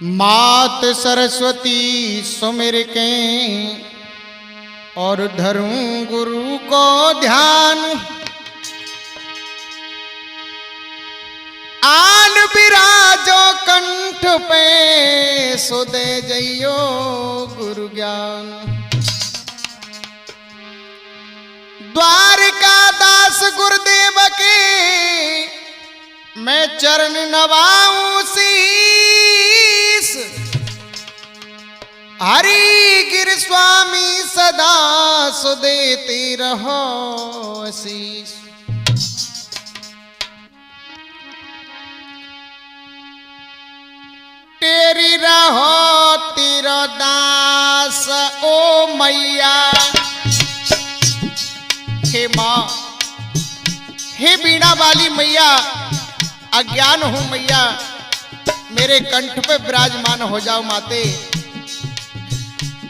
मात सरस्वती सुमिर के और धरूं गुरु को ध्यान। आन विराजो कंठ पे सुदे जइयो गुरु ज्ञान। द्वारिका दास गुरुदेव के मैं चरण नवाऊं शीस। हरि गिर स्वामी सदा सुदेते रहो आशीष। तेरी रहो तेरा दास ओ मैया। हे माँ, हे बीणा वाली मैया, अज्ञान हूं मैया, मेरे कंठ पे विराजमान हो जाओ माते।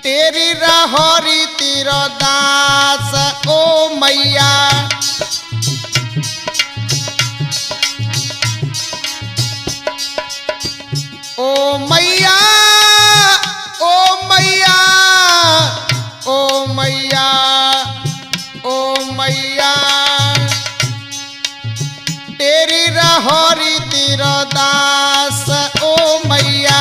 तेरी रहोरी तेरा दास ओ मैया। ओ मैया, ओ मैया, ओ मैया, ओ मैया। तेरी रहोरी तेरा दास ओ मैया।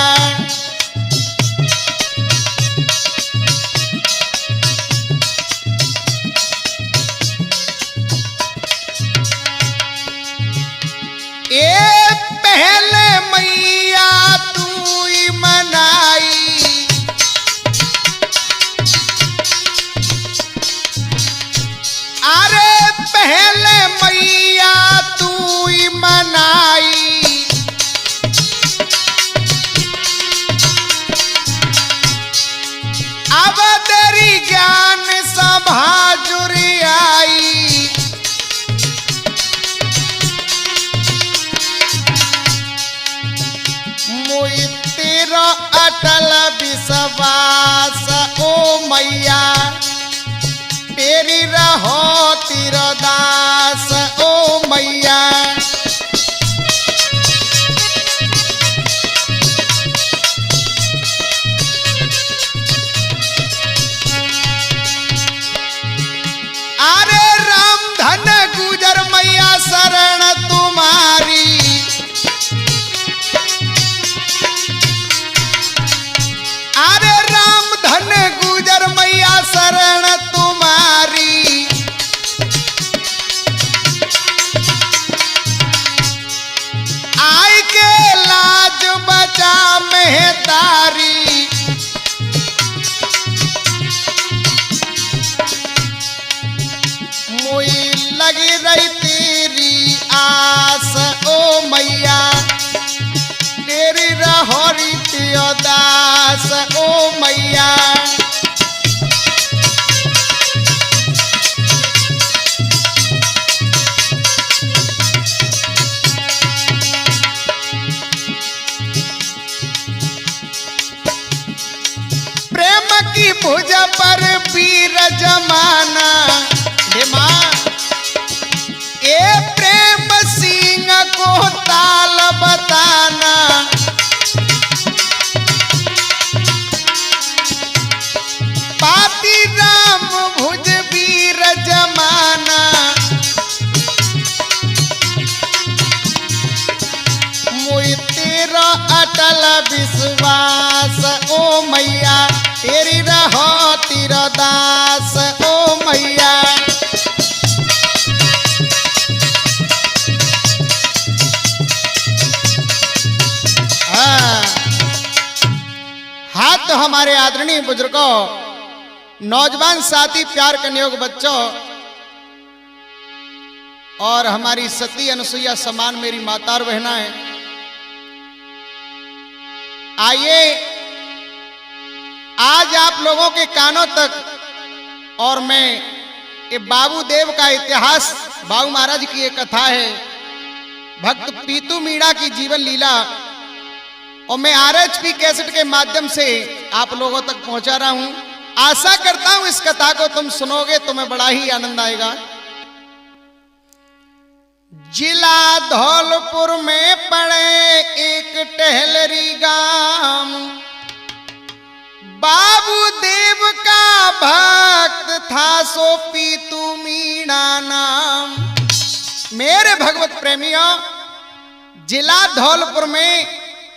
ए पहले मैया तू ही मनाई। अरे पहले मैया तू ही मनाई। अब तेरी ज्ञान सभा जुरी आई। मुई तेरा अटल विश्वास ओ मैया। तेरी रहो तेरा दास ओ मैया। अरे राम धन गुजर मैया शरण तुम्हारी। अरे राम धन गुजर मैया शरण तुम्हारी। आई के लाज बचा मेहतारी। मुई लगी रही तेरी आस ओ मैया। तेरी रहोरी तेरा दास ओ मैया। प्रेम की भुज पर वीर जमाना। हे माँ, ए प्रेम सिंह को ताल बताना। पाती राम भुज वीर जमाना। मुई तेरा अटल विश्वास ओ मैया। तेरी रहो तेरा दास ओ मैया। हाथ तो हमारे आदरणीय बुजुर्गों, नौजवान साथी, प्यार करने योग्य बच्चों और हमारी सती अनुसुईया समान मेरी माता और बहना है। आइए आज आप लोगों के कानों तक और मैं ये बाबू देव का इतिहास, बाबू महाराज की एक कथा है, भक्त पीतू मीणा की जीवन लीला, और मैं आरएचपी कैसेट के माध्यम से आप लोगों तक पहुंचा रहा हूं। आशा करता हूं इस कथा को तुम सुनोगे, तुम्हें बड़ा ही आनंद आएगा। जिला धौलपुर में पड़े एक टहलरी गांव भक्त था सो पीतू मीणा नाम। मेरे भगवत प्रेमियों, जिला धौलपुर में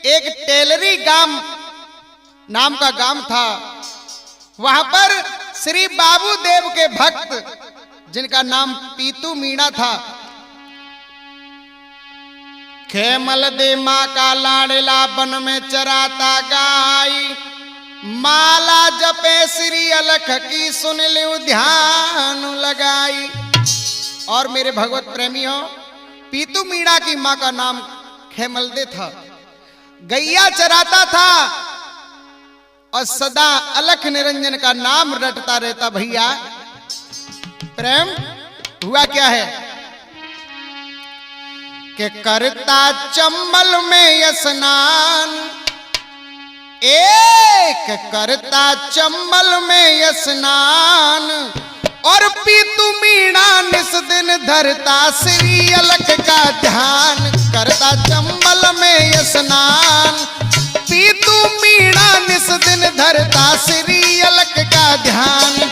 एक टेलरी गांव नाम का गांव था। वहां पर श्री बाबू देव के भक्त जिनका नाम पीतू मीणा था, खेमल दे माँ का लाड़ला वन में चराता गाय, माला जपे श्री अलख की सुन लियो ध्यान लगाई। और मेरे भगवत प्रेमियों, पीतू मीणा की माँ का नाम खेमलदे था, गैया चराता था और सदा अलख निरंजन का नाम रटता रहता। भैया प्रेम हुआ क्या है कि करता चंबल में स्नान, एक करता चंबल में स्नान, और पीतू मीणा निस दिन धरता श्री अलख का ध्यान। करता चंबल में स्नान, पीतू मीणा निस दिन धरता श्री अलख का ध्यान।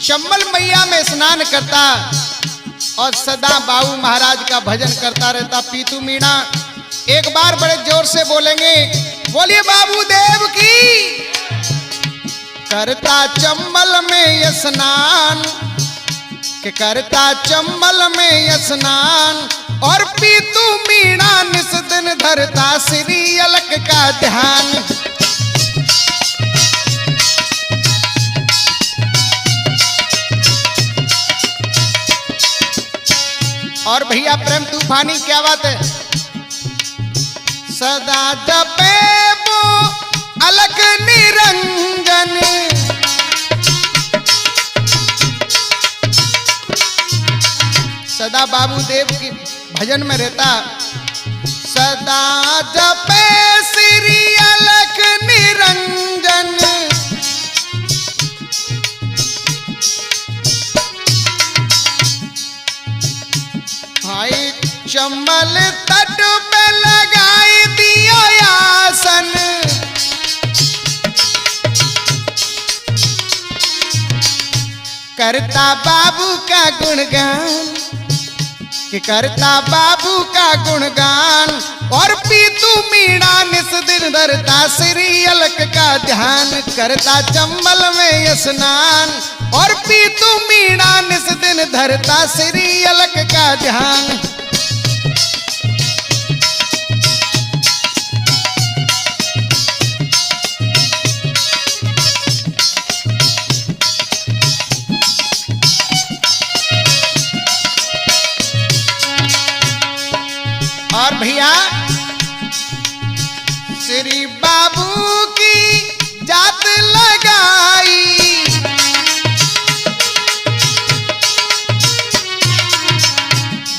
चंबल मैया में स्नान करता और सदा बाबू महाराज का भजन करता रहता पीतू मीणा। एक बार बड़े जोर से बोलेंगे, बोलिए बाबू देव की। करता चंबल में स्नान, कि करता चंबल में स्नान, और पीतू मीणा निस दिन धरता श्री अलख का ध्यान। और भैया प्रेम तूफानी क्या बात है, सदा जपे वो अलख निरंजन, सदा बाबू देव की भजन में रहता, सदा जपे श्री अलख निरंजन। हाय चंबल तट पे लगाई दियो आसन, करता बाबू का गुणगान, कि करता बाबू का गुणगान, और पीतू मीणा निस दिन धरता श्री अलख का ध्यान। करता चंबल में स्नान, और पीतू मीणा निस दिन धरता श्री अलख का ध्यान। और भैया श्री बाबू की जात लगाई,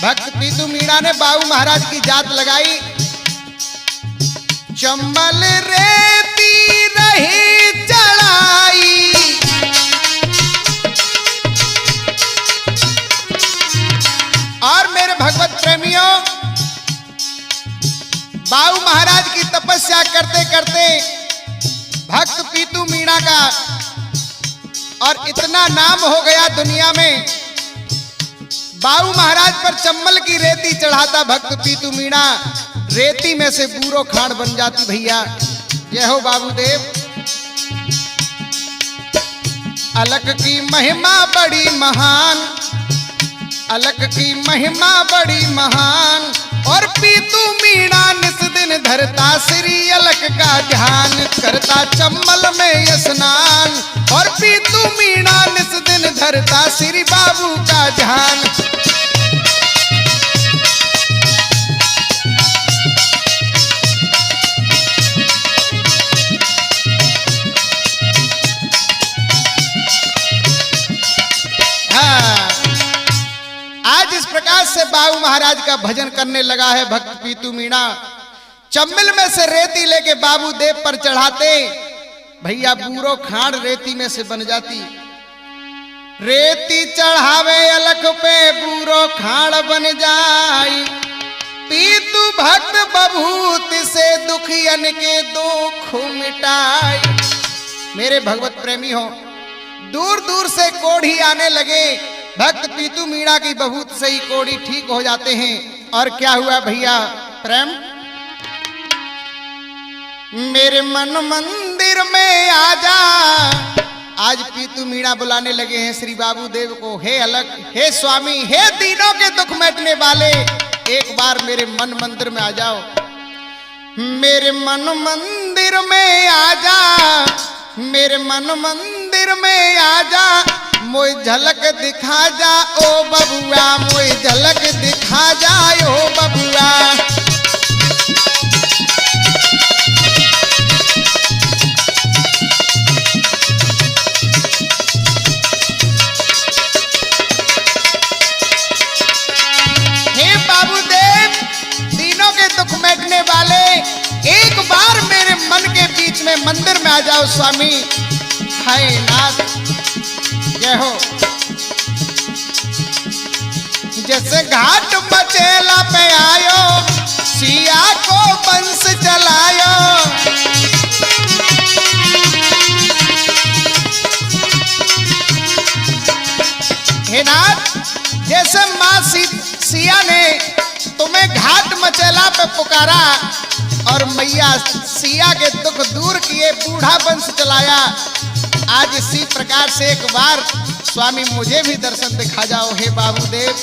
भक्त पीतू मीणा ने बाबू महाराज की जात लगाई। चंबल रेती रही चढ़ाई, और मेरे भगवत प्रेमियों, बाबू महाराज की तपस्या करते करते भक्त पीतू मीणा का और इतना नाम हो गया दुनिया में। बाबू महाराज पर चंबल की रेती चढ़ाता भक्त पीतू मीणा, रेती में से बूरो खाड़ बन जाती। भैया जय हो बाबू देव। अलख की महिमा बड़ी महान, अलख की महिमा बड़ी महान, और पीतू मीणा निस दिन धरता श्री अलख का ध्यान। करता चंबल में स्नान, और पीतू मीणा निस दिन धरता श्री बाबू का ध्यान। आज इस प्रकार से बाबू महाराज का भजन करने लगा है भक्त पीतू मीणा। चंबल में से रेती लेके बाबू देव पर चढ़ाते, भैया बूरो खाड़ रेती में से बन जाती। रेती चढ़ावे अलख पे बूरो खाड़ बन जाई। पीतू भक्त बभूत से दुखियन के दुख मिटाई। मेरे भगवत प्रेमी हो, दूर दूर से कोढ़ी आने लगे, भक्त पीतू मीणा की बभूत से ही कोढ़ी ठीक हो जाते हैं। और क्या हुआ भैया प्रेम, मेरे मन मंदिर में आजा। आज पीतू मीणा बुलाने लगे हैं श्री बाबू देव को, हे अलग, हे स्वामी, हे दीनों के दुख मिटने वाले, एक बार मेरे मन मंदिर में आ जाओ। मेरे मन मंदिर में आजा, मेरे मन मंदिर में आजा, मोय झलक दिखा जा ओ बबुआ, मोय झलक दिखा जा ओ बबुआ। हे बाबूदेव, तीनों के दुख मिटने वाले, एक बार मेरे मन के बीच में मंदिर में आ जाओ स्वामी। हाय नाथ, जय हो। जैसे घाट मचेला पे आयो, सिया को बंस चलायो। हे नाथ, जैसे माँ सिया ने तुम्हें घाट मचेला पे पुकारा और मैया सिया के दुख दूर किए, बूढ़ा बंस चलाया, आज इसी प्रकार से एक बार स्वामी मुझे भी दर्शन दिखा जाओ हे बाबूदेव।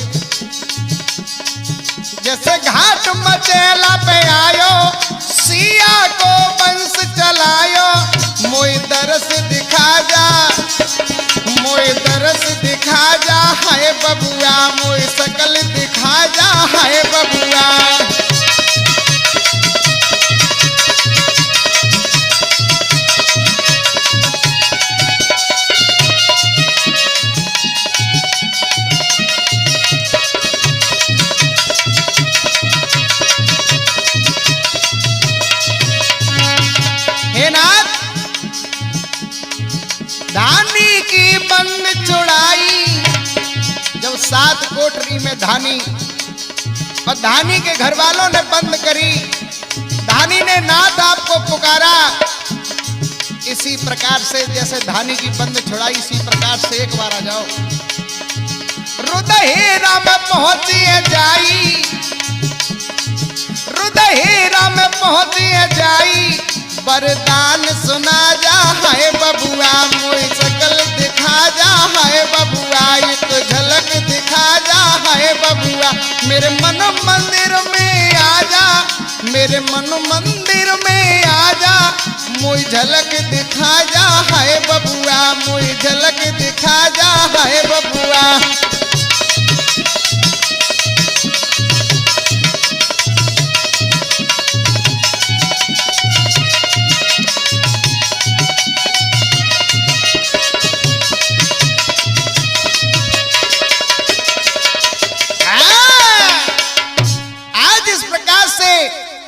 जैसे घाट मचेला पे आयो, सिया को बंस चलायो, मोय दरस दिखा जा, मोय दरस दिखा जा हाय बबुआ, मोय सकल दिखा जा हाय बबुआ। धानी की बंद छुड़ाई, जब 7 कोठरी में धानी और धानी के घर वालों ने बंद करी, धानी ने नाथ आपको पुकारा। इसी प्रकार से जैसे धानी की बंद छुड़ाई, इसी प्रकार से एक बार आ जाओ। रुदहेरा में पहुंची जाई, रुदहेरा में पहुंची जाई, वरदान सुना जा हाय बबुआ, मोय सकल दिखा जा हाय बबुआ, एक झलक दिखा जा हाय बबुआ। मेरे मन मंदिर में आजा, मेरे मन मंदिर में आजा, मोय झलक दिखा जा हाय बबुआ, मोय झलक दिखा जा हाय बबुआ।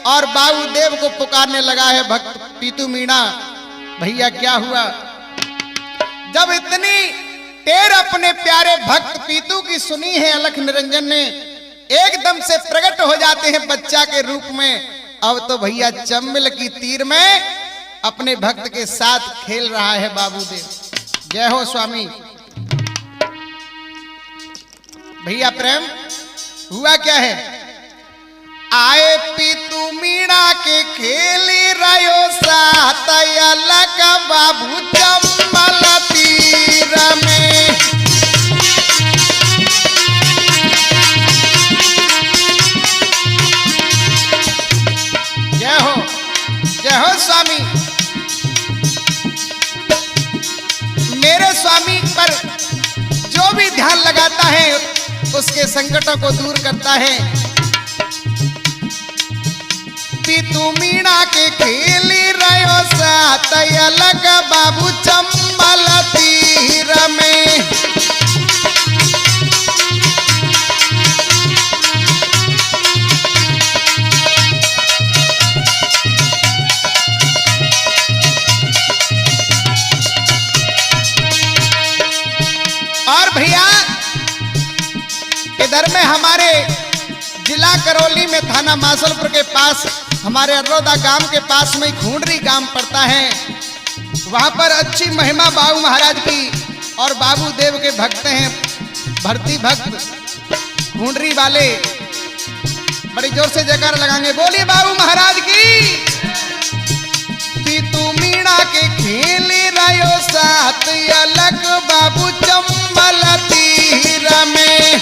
और बाबू देव को पुकारने लगा है भक्त पीतू मीणा। भैया क्या हुआ, जब इतनी टेर अपने प्यारे भक्त पीतू की सुनी है अलख निरंजन ने, एकदम से प्रकट हो जाते हैं बच्चा के रूप में। अब तो भैया चंबल की तीर में अपने भक्त के साथ खेल रहा है बाबू देव। जय हो स्वामी। भैया प्रेम हुआ क्या है, आए पीतू मीणा के खेली रयो साथ अलग बाबू चंबल तीर में। जय हो, जय हो स्वामी। मेरे स्वामी पर जो भी ध्यान लगाता है उसके संकटों को दूर करता है। पीतू मीणा के खेली रयो साथ अलग बाबू चंबल तीर में। और भैया इधर में हमारे जिला करौली में थाना मासलपुर के पास हमारे अरोदा गांव के पास में खूंडरी गांव पड़ता है। वहां पर अच्छी महिमा बाबू महाराज की और बाबू देव के भक्त हैं, भरती भक्त खूंडरी वाले। बड़ी जोर से जयकार लगाएंगे, बोलिए बाबू महाराज की। पीतू मीणा के खेली रयो साथ अलग बाबू चंबल तीर में।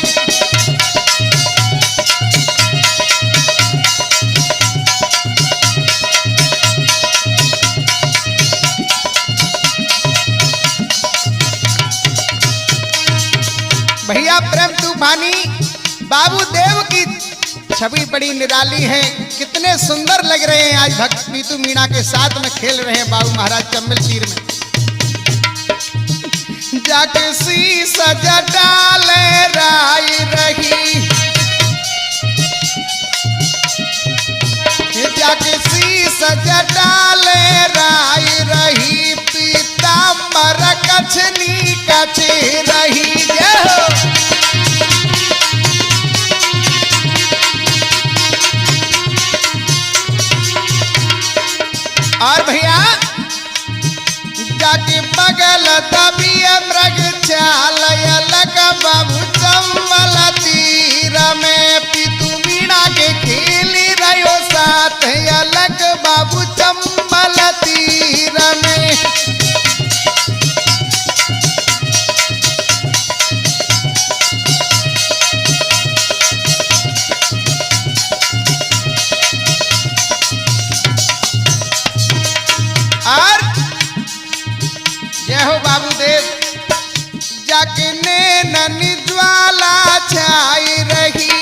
भैया प्रेम तूफानी बाबू देव की छवि बड़ी निराली है। कितने सुंदर लग रहे हैं आज भक्त पीतू मीणा के साथ में खेल रहे हैं बाबू महाराज चंबल तीर में। जाके शीशा डाले राई रही, जाके शीशा डाले राई रही, पीतांबर कछनी कचे रही। और भैया जाके बगल दबिया मृग चाल अलग बाबू चंबल तीर में। पीतू मीणा के खेली रहो साथ अलग बाबू चंबल तीर में। और जय हो बाबू देव। जाके नैननी ज्वाला छाई रही,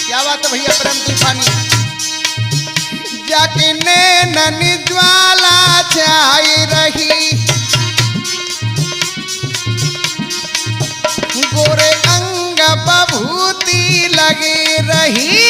क्या बात है भैया प्रेम तूफानी। जाके नैननी ज्वाला छाई रही, गोरे अंग बभूति लगी रही।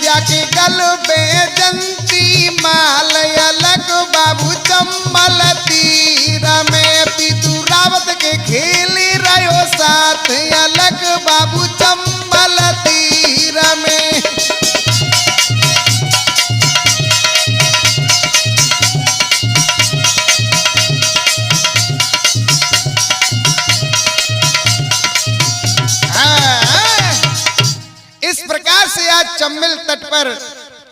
जाके गल बेजंती माल अलग बाबू चंबल तीर में। पीतू रावत के खेली रहो साथ अलग बाबू चंबल तीर में। इस प्रकार से आज चंबल तट पर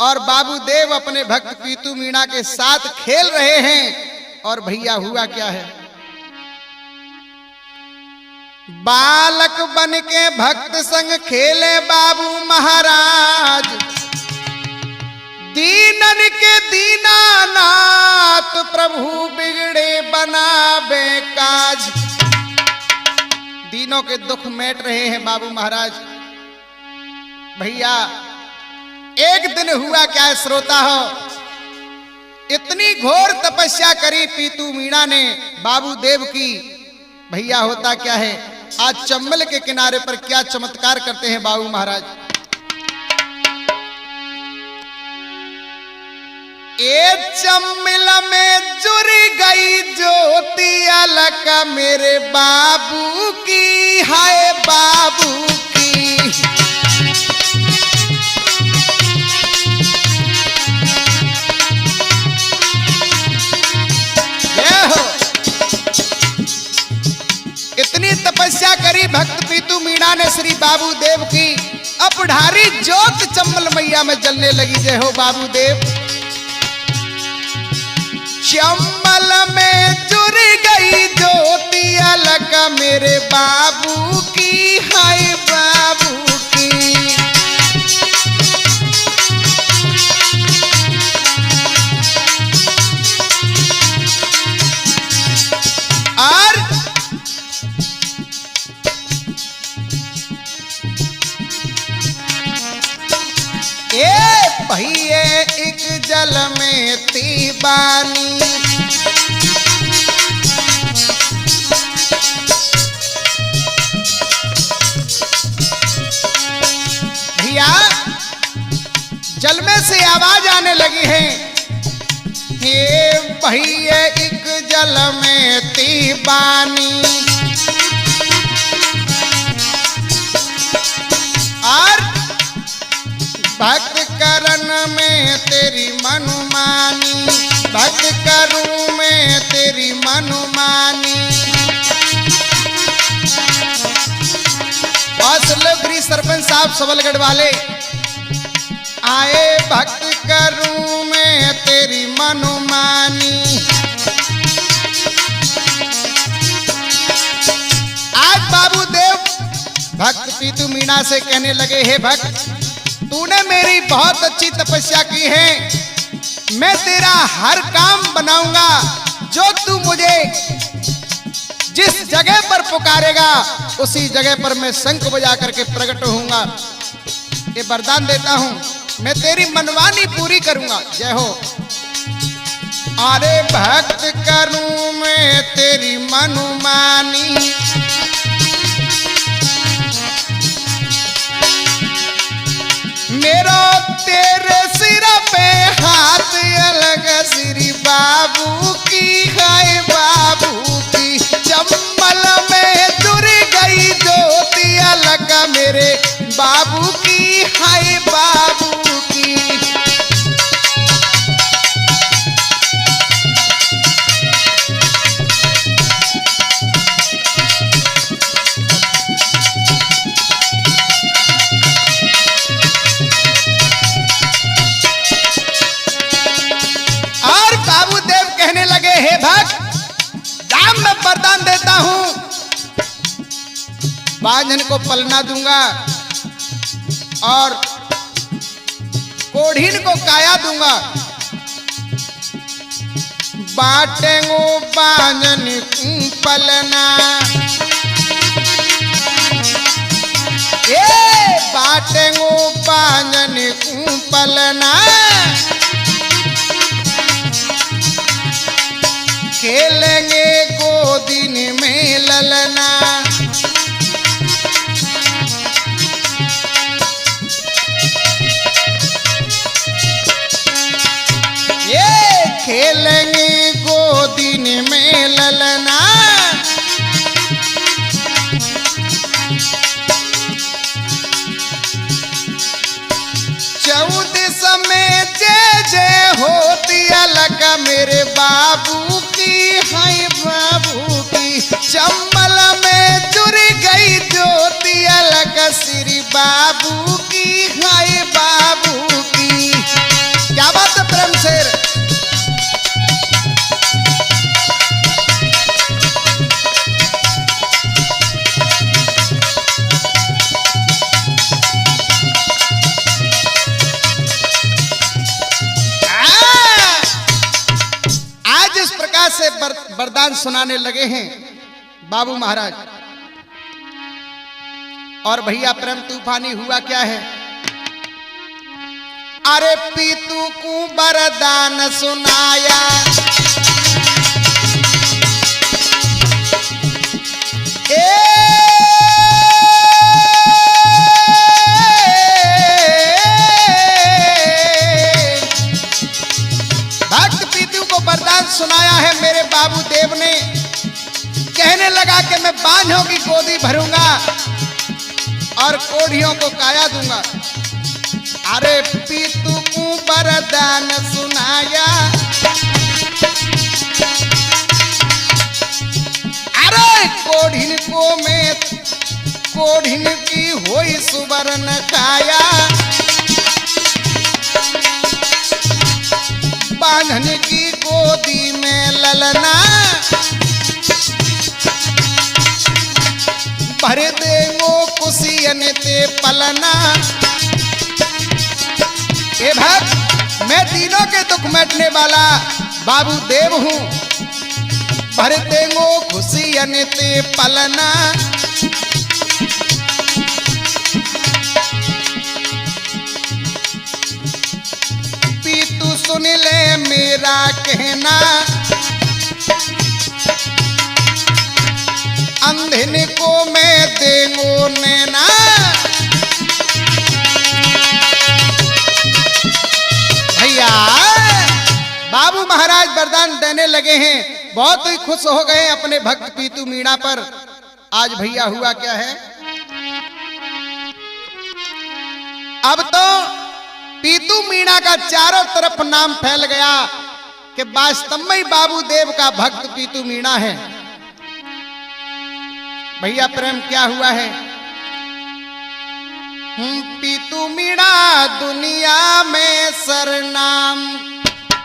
और बाबू देव अपने भक्त पीतू मीणा के साथ खेल रहे हैं। और भैया हुआ क्या है, बालक बन के भक्त संग खेले बाबू महाराज, दीनन के दीनानाथ प्रभु बिगड़े बनावे काज। दीनों के दुख मेट रहे हैं बाबू महाराज। भैया एक दिन हुआ क्या है श्रोता हो, इतनी घोर तपस्या करी पीतू मीणा ने बाबू देव की। भैया होता क्या है, आज चंबल के किनारे पर क्या चमत्कार करते हैं बाबू महाराज। ए चंबल में जुड़ गई ज्योति अलग मेरे बाबू की, हाय बाबू की। इतनी तपस्या करी भक्त पीतू मीणा ने श्री बाबू देव की, अपढ़ारी ज्योत चंबल मैया में जलने लगी। जय हो बाबू देव। चंबल में जुड़ गई ज्योति अलग मेरे बाबू की, हाय बाबू की। और पहिए एक जल में थी बानी, भैया जल में से आवाज आने लगी है, हे भैया एक जल में ती बानी, और भक्त करन में तेरी मनुमानी, भक्त करूं में तेरी मनुमानी। असलगिरी सरपंच साहब सबलगढ़ वाले आए, भक्त करूं मैं तेरी मनुमानी। आज बाबू देव भक्त पीतू मीणा से कहने लगे, हे भक्त तूने मेरी बहुत अच्छी तपस्या की है, मैं तेरा हर काम बनाऊंगा, जो तू मुझे जिस जगह पर पुकारेगा उसी जगह पर मैं शंख बजा करके प्रकट होऊंगा। ये वरदान देता हूं, मैं तेरी मनवानी पूरी करूंगा। जय हो। अरे भक्त करूं मैं तेरी मनमानी, मेरा तेरे सिर पे हाथ अलग, श्री बाबू की है बाबू की, चंबल में जुड़ गई ज्योति अलग, मेरे बाबू की है बाबू की। और बाबू देव कहने लगे, हे भक्त दाम मैं वरदान देता हूं, बांझन को पलना दूंगा और कोढ़ीन को काया दूंगा, बाटेंगो बांझन पलना, ये बाटेंगो बांझन पलना, खेलेंगे गोदिन में ललना। ये खेलेंगे गोदिन में ललना, चौदस में जय जय होती अलग, मेरे बाबू की है बाबू की, चंबल में जुड़ गई ज्योति अलग, श्री बाबू की है बाबू की। क्या बात है प्रेम शेर। से वरदान सुनाने लगे हैं बाबू महाराज। और भैया प्रेम तूफानी हुआ क्या है, अरे पीतू को वरदान सुनाया, वरदान सुनाया है मेरे बाबू देव ने। कहने लगा कि मैं बांझों की गोदी भरूंगा और कोढ़ियों को काया दूंगा। अरे पीतू को वरदान सुनाया, अरे कोढ़िन को मैं कोढ़िन की होई सुवर्ण काया, बांधन की गोदी में ललना, भर देंगो कुशियन ते पलना। ए भक्त मैं तीनों के दुख मिटने वाला बाबू देव हूं, भर देंगो खुशियन ते पलना। सुन ले मेरा कहना, अंधन को मैं देंगो नैना, महाराज वरदान देने लगे हैं। बहुत ही खुश हो गए अपने भक्त पीतू मीणा पर। आज भैया हुआ क्या है, अब तो पीतू मीणा का चारों तरफ नाम फैल गया कि वास्तव में बाबू देव का भक्त पीतू मीणा है। भैया प्रेम क्या हुआ है, पीतू मीणा दुनिया में सरनाम,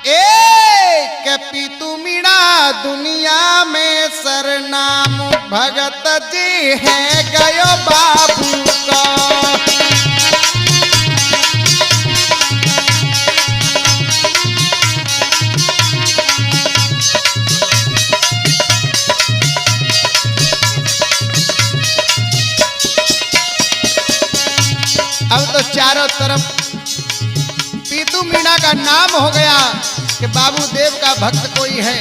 एक पीतू मीणा दुनिया में सरनाम, भगत जी है गयो बाबू का। अब तो चारों तरफ पीतू मीणा का नाम हो गया कि बाबू देव का भक्त कोई है।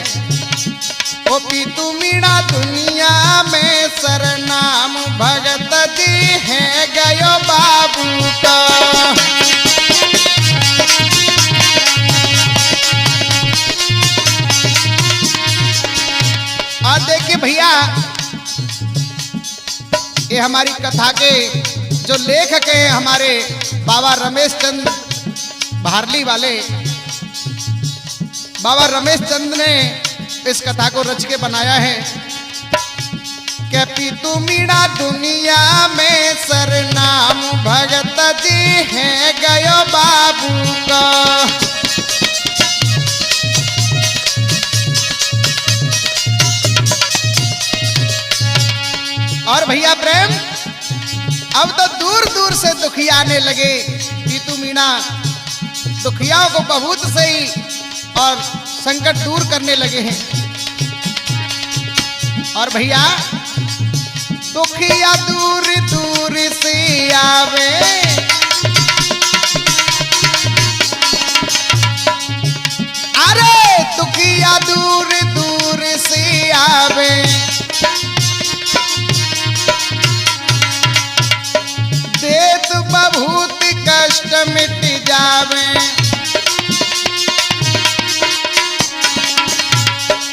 वो पीतू मीणा दुनिया में सरनाम, भगत जी है गयो बाबू का। और देखिए भैया, ये हमारी कथा के जो लेखक हैं हमारे बाबा रमेश चंद भारली वाले, बाबा रमेश चंद ने इस कथा को रच के बनाया है कि पीतू मीणा दुनिया में सरनाम, भगत जी है गयो बाबू का। और भैया प्रेम, अब तो दूर दूर से दुखिया आने लगे। पीतू मीणा दुखियाओं को बहुत सही और संकट दूर करने लगे हैं। और भैया दुखिया दूर दूर से आवे, अरे दुखिया दूर दूर से आवे, देत बहुत कष्ट मिट जावे,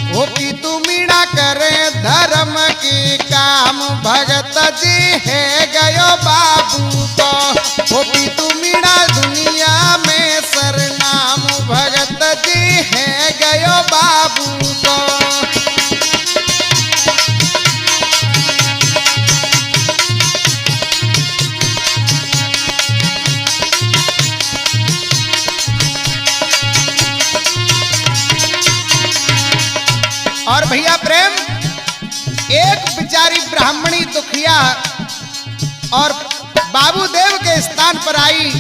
वो पीतू मीणा करे धर्म की काम, भगत जी है गयो बाबू को। वो पीतू मीणा दुनिया में सरनाम, भगत जी है गयो बाबू को। और भैया प्रेम, एक बेचारी ब्राह्मणी दुखिया और बाबू देव के स्थान पर आई,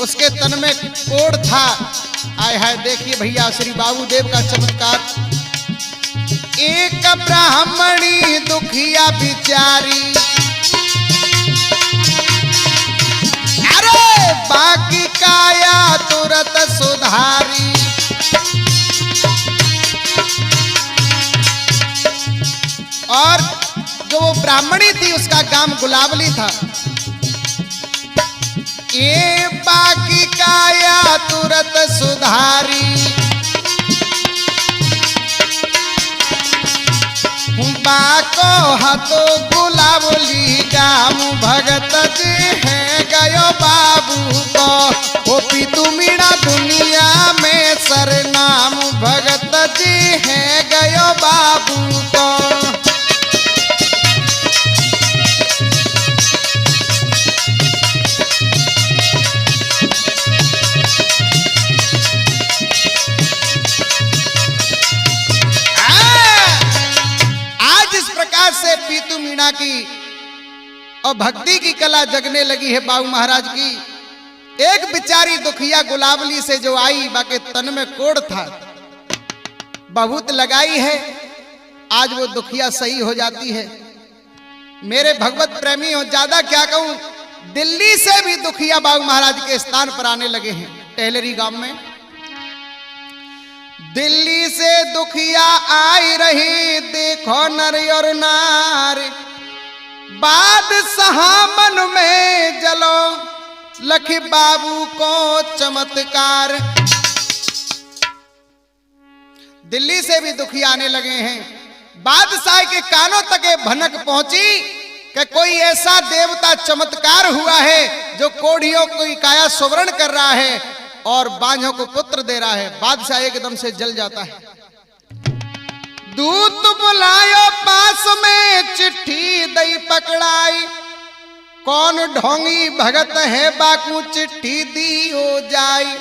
उसके तन में कोढ़ था। आय हाय, देखिए भैया श्री बाबू देव का चमत्कार। एक ब्राह्मणी दुखिया बिचारी, अरे बाकी काया तुरंत सुधारी, और जो वो ब्राह्मणी थी उसका नाम गुलाबली था। ये बाकी काया तुरंत सुधारी, बाको हतो गुलाबली गाम, भगत जी है गयो बाबू को। वो पीतू मीणा दुनिया में सरनाम, भगत जी है गयो बाबू को। से पीतू मीणा की और भक्ति की कला जगने लगी है बाबू महाराज की। एक बिचारी दुखिया गुलाबली से जो आई, बाकी तन में कोढ़ था, बहुत लगाई है, आज वो दुखिया सही हो जाती है। मेरे भगवत प्रेमी हो, ज्यादा क्या कहूं, दिल्ली से भी दुखिया बाबू महाराज के स्थान पर आने लगे हैं। टेलरी गांव में दिल्ली से दुखिया आई रही, देखो नर और नार, बादशाह मन में जलो, लखी बाबू को चमत्कार। दिल्ली से भी दुखी आने लगे हैं। बादशाह के कानों तक ये भनक पहुंची कि कोई ऐसा देवता चमत्कार हुआ है जो कोढ़ियों की काया सुवर्ण कर रहा है और बांझों को पुत्र दे रहा है। बादशाह एकदम से जल जाता है। दूत बुलायो पास में, चिट्ठी दई पकड़ाई, कौन ढोंगी भगत है बाकू चिट्ठी दी हो जाई।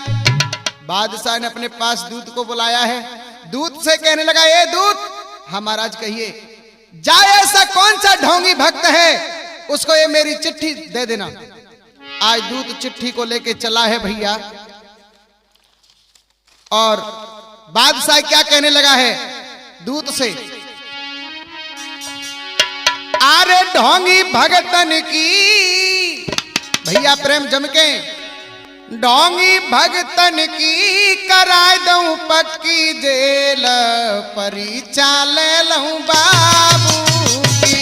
बादशाह ने अपने पास दूत को बुलाया है। दूत से कहने लगा, ए दूत, हाँ महाराज कहिए, जाए ऐसा कौन सा ढोंगी भक्त है उसको ये मेरी चिट्ठी दे देना। आज दूत चिट्ठी को लेके चला है भैया, और बादशाह क्या कहने लगा है दूत से, अरे ढोंगी भगतन की, भैया प्रेम जम के, ढोंगी भगतन की कराय दूं पक्की जेल, परीक्षा ले लूं बाबू की।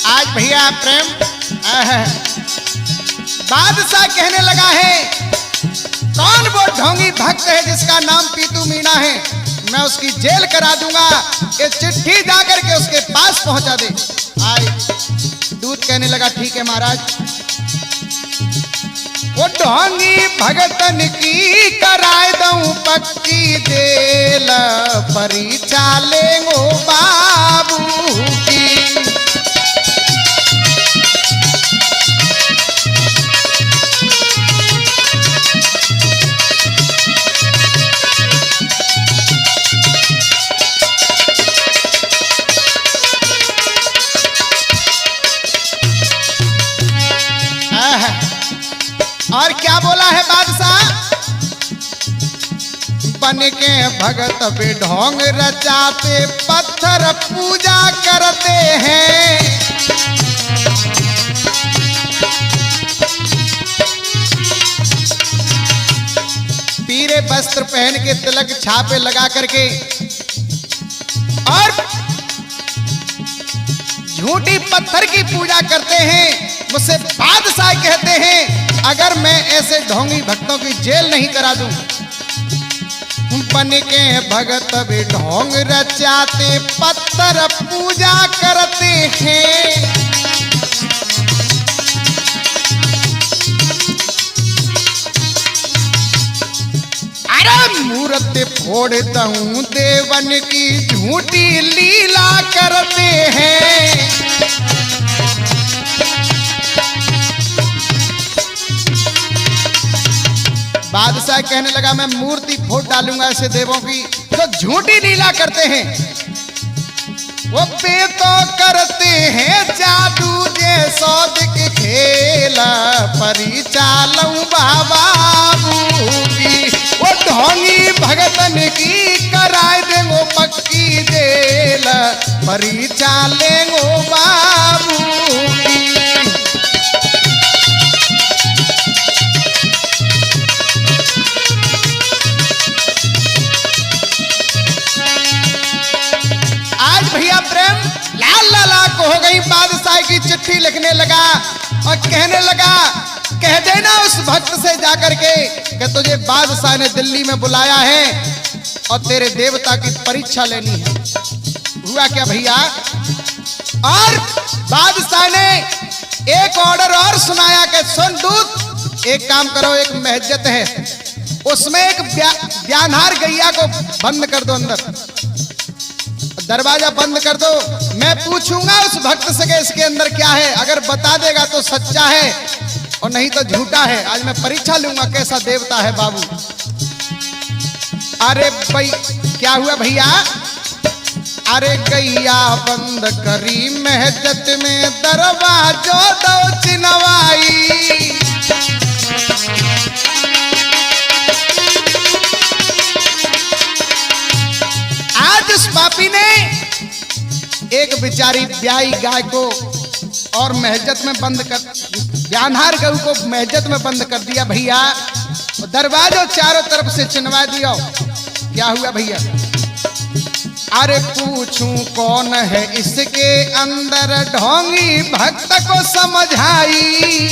आज भैया प्रेम बादशाह कहने लगा है, कौन वो ढोंगी भक्त है जिसका नाम पीतू मीणा है, मैं उसकी जेल करा दूंगा, ये चिट्ठी जाकर के उसके पास पहुंचा दे। आए दूत कहने लगा, ठीक है महाराज। वो ढोंगी भगतन की कराए दूं पक्की जेल, परीक्षा लेंगो बाबू की। और क्या बोला है बादशाह, बन के भगत भी ढोंग रचाते, पत्थर पूजा करते हैं, पीले वस्त्र पहन के तिलक छापे लगा करके, और झूठी पत्थर की पूजा करते हैं। मुझसे बादशाह कहते हैं, अगर मैं ऐसे ढोंगी भक्तों की जेल नहीं करा दूं, बन के भगत भी ढोंग रचाते, पत्थर पूजा करते हैं। अरे मूर्ति फोड़ता हूं देवन की, झूठी लीला करते हैं। बादशाह कहने लगा, मैं मूर्ति फोड़ डालूंगा ऐसे देवों की जो झूठी लीला करते हैं। वो बेतो करते हैं जादू जैसो दिख खेल, परीक्षा लूं बाबू की। वो ढोंगी भगतन की कराए देंगो पक्की जेल, परीक्षा लेंगो बाबू की। भैया प्रेम लाल लाला को हो गई। बादशाह की चिट्ठी लिखने लगा और कहने लगा, कह देना उस भक्त से जाकर के कि तुझे बादशाह ने दिल्ली में बुलाया है और तेरे देवता की परीक्षा लेनी है। हुआ क्या भैया, और बादशाह ने एक ऑर्डर और सुनाया कि सुन दूत, एक काम करो, एक महज्जत है उसमें एक ब्यानहार गैया को बंद कर दो, अंदर दरवाजा बंद कर दो। मैं पूछूंगा उस भक्त से कि इसके अंदर क्या है, अगर बता देगा तो सच्चा है और नहीं तो झूठा है। आज मैं परीक्षा लूंगा कैसा देवता है बाबू। अरे भाई क्या हुआ भैया, अरे गैया बंद करी महजत में, दरवाजो दो चिनवाई। आज उस पापी ने एक बेचारी ब्याई गाय को और महजत में बंद कर, ब्यानहार गऊ को महजत में बंद कर दिया भैया, दरवाजों चारों तरफ से चिनवा दिया। क्या हुआ भैया, अरे पूछूं कौन है इसके अंदर ढोंगी भक्त को समझाई।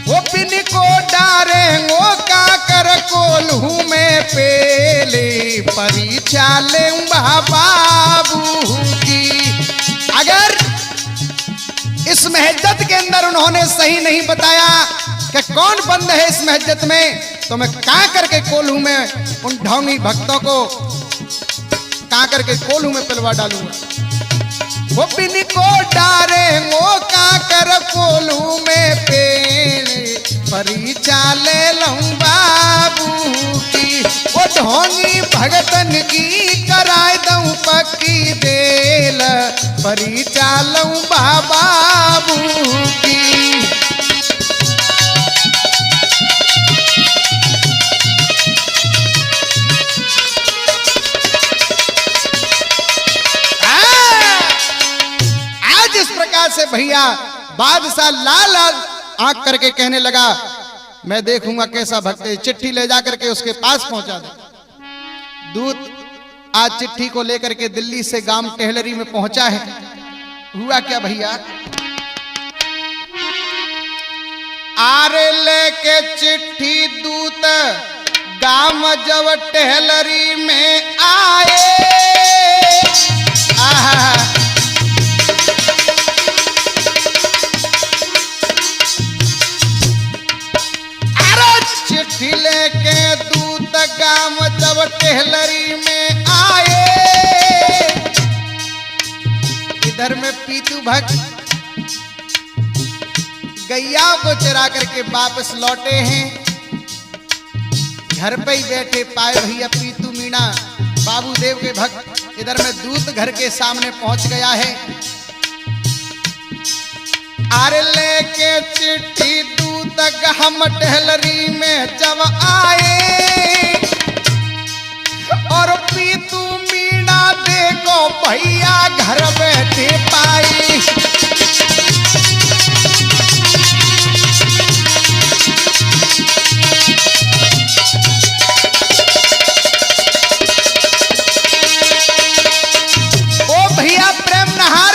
वो पिन को डारेंगो का कर कोल्हू में पेले परीक्षा ले बाबू की। अगर इस महज्जत के अंदर उन्होंने सही नहीं बताया कि कौन बंद है इस महज्जत में, तो मैं कहां करके कोल्हू में उन ढोंगी भक्तों को कहां करके कोल्हू में पिलवा डालूंगा। वो पिन को डारेंगो का कर कोल्हू में पेले परीक्षा ले लूं बाबू की। वो ढोंगी भगतन की कराए दूं पक्की देल परीक्षा लूं बाबू की। आज इस प्रकार से भैया बादशाह लाल आंख करके कहने लगा, मैं देखूंगा कैसा भक्त है। चिट्ठी ले जाकर के उसके पास पहुंचा दे। दूत आज चिट्ठी को लेकर के दिल्ली से गांव टेहलरी में पहुंचा है। हुआ क्या भैया, आरे लेके चिट्ठी दूत गांव जब टेहलरी में आए। चिट्ठी लेके दूत गांव जब टेहलरी में आए। इधर में पीतू भक्त गैया को चरा करके वापस लौटे हैं। घर पे ही बैठे पाए भैया पीतू मीणा बाबू देव के भक्त। इधर में दूत घर के सामने पहुंच गया है। आरे लेके चिट्ठी दूत हम टेहलरी में जब आए। और पीतू मीणा देखो भैया घर बैठे पाई। ओ भैया प्रेम नहार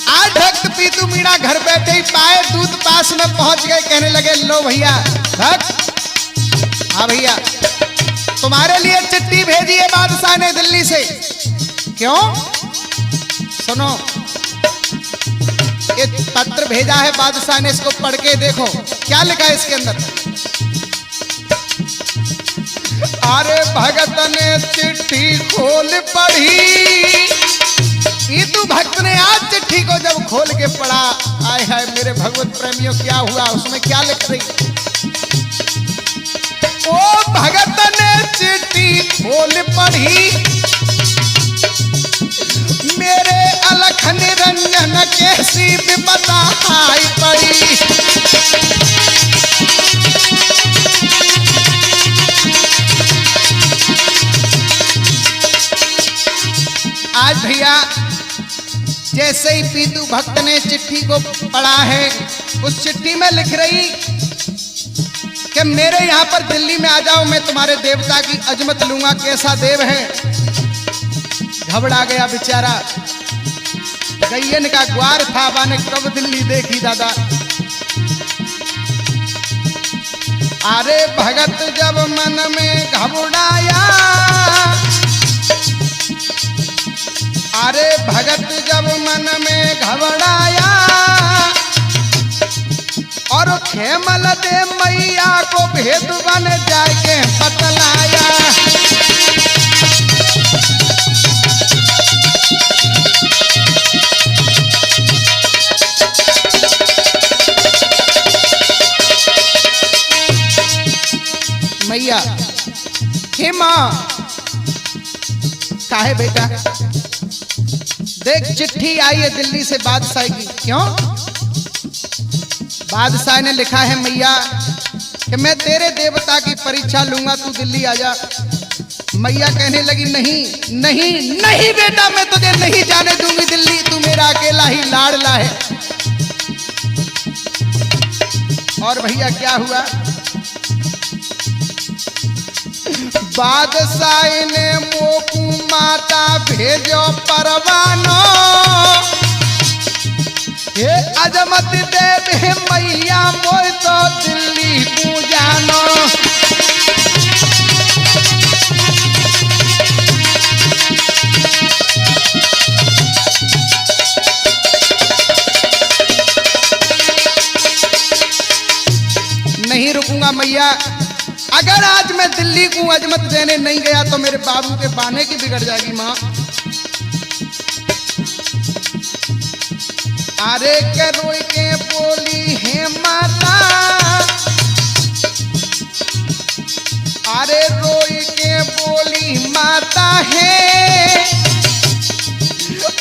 आज भक्त पीतू मीणा घर बैठे ही पाए। दूत पास में पहुंच गए, कहने लगे लो भैया भक्त। हाँ भैया, तुम्हारे लिए चिट्ठी भेजी है बादशाह ने दिल्ली से। क्यों? सुनो, ये पत्र भेजा है बादशाह ने, इसको पढ़ के देखो क्या लिखा है इसके अंदर। अरे भगत ने चिट्ठी खोल पढ़ी। पीतू भक्त ने आज चिट्ठी को जब खोल के पढ़ा, आय हाय मेरे भगवत प्रेमियों क्या हुआ, उसमें क्या लिख रही। ओ भगत ने चिट्ठी खोल पढ़ी। मेरे अलख निरंजन कैसी विपदा आई पड़ी। आज भैया जैसे ही पीतू भक्त ने चिट्ठी को पढ़ा है, उस चिट्ठी में लिख रही कि मेरे यहाँ पर दिल्ली में आ जाओ, मैं तुम्हारे देवता की अजमत लूंगा। कैसा देव है। घबरा गया बेचारा। गैयन का ग्वार था, बाने कब दिल्ली देखी दादा। अरे भगत जब मन में घबराया। अरे भगत जब मन में घबराया। और खेमल दे मैया को भेद बन जाके बतलाया। मैया, हे माँ, काहे बेटा, देख चिट्ठी आई है दिल्ली से बादशाह की। क्यों? बादशाह ने लिखा है मैया कि मैं तेरे देवता की परीक्षा लूंगा, तू दिल्ली आ जा। मैया कहने लगी नहीं नहीं नहीं बेटा, मैं तुझे नहीं जाने दूंगी दिल्ली, तू मेरा अकेला ही लाडला है। और भैया क्या हुआ, बादशाह ने मोकू माता भेजो परवानो, हे अजमत देव मैया मोय तो दिल्ली को जानो। नहीं रुकूंगा मैया, अगर आज मैं दिल्ली को अजमत देने नहीं गया तो मेरे बाबू के बाने की बिगड़ जाएगी माँ। अरे के रोई के बोली है माता, अरे रोई के बोली माता है,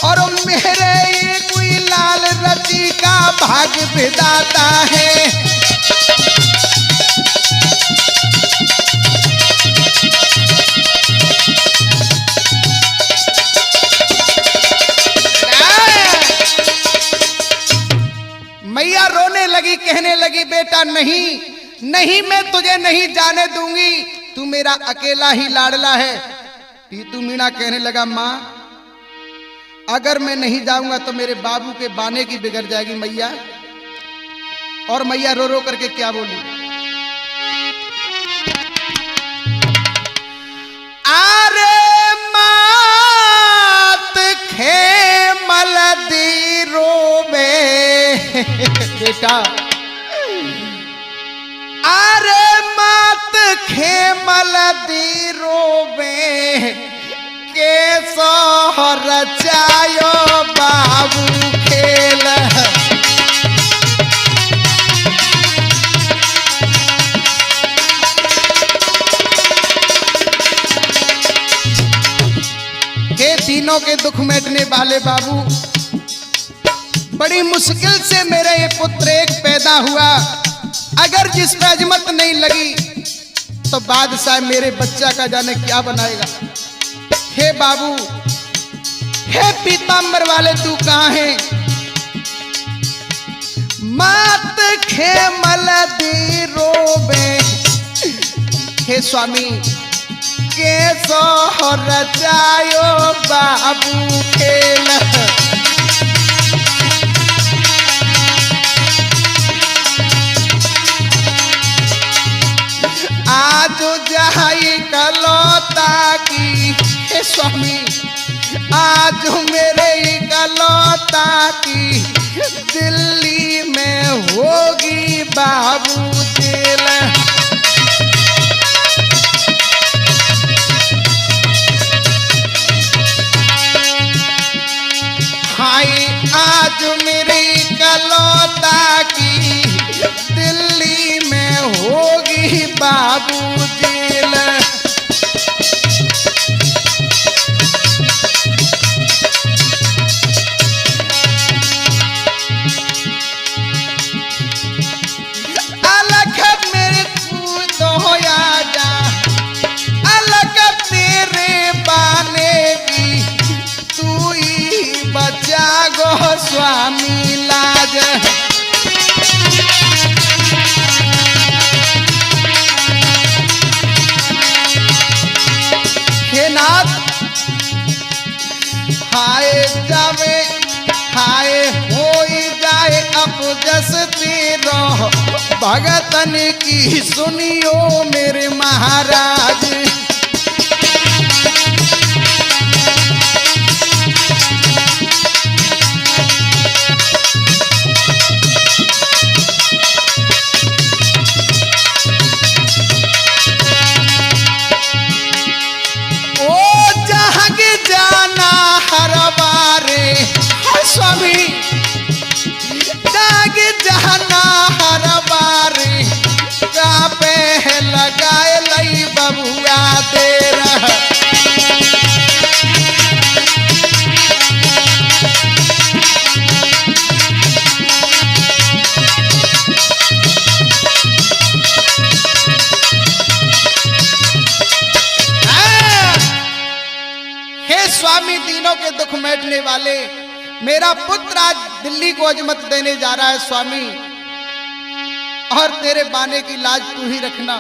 और मेरे ये कोई लाल रति का भाग्य विधाता है। मैया रोने लगी, कहने लगी बेटा नहीं नहीं, मैं तुझे नहीं जाने दूंगी, तू मेरा अकेला ही लाडला है। पीतू मीणा कहने लगा माँ अगर मैं नहीं जाऊंगा तो मेरे बाबू के बाने की बिगड़ जाएगी मैया। और मैया रो रो करके क्या बोली, अरे मात खेमल दी रोवे बेटा, अरे मात खेमल दी रोवे के सोहर चायो बाबू खेल। हे तीनों के दुख मिटने वाले बाबू, बड़ी मुश्किल से मेरा ये पुत्र एक पैदा हुआ, अगर जिस पे अजमत नहीं लगी तो बादशाह मेरे बच्चा का जाने क्या बनाएगा। हे बाबू, हे पीतांबर वाले तू कहाँ है, मात खेमल दी रोबे, हे स्वामी के सोहर चायो बाबू खेल। आज जहाई कलौता की, हे स्वामी आज मेरे कलौता की दिल्ली में होगी बाबू जेल। हाय आज मेरी कलौता की दिल्ली में होगी बाबू जेल। अलग मेरे तू तो आ जा, अलग तेरे बाने की तू ही बचा गो स्वामी लाज। हे नाथ हाय जावे हाय हो जाए अब जस तेरो भगतन की सुनियो मेरे महाराज। स्वामी जाग जहना हर बारी का पे लगाए लई बबुआ दे रहा। हे स्वामी तीनों के दुख मिटने वाले, मेरा पुत्र आज दिल्ली को अजमत देने जा रहा है स्वामी। और तेरे बाने की लाज तू ही रखना।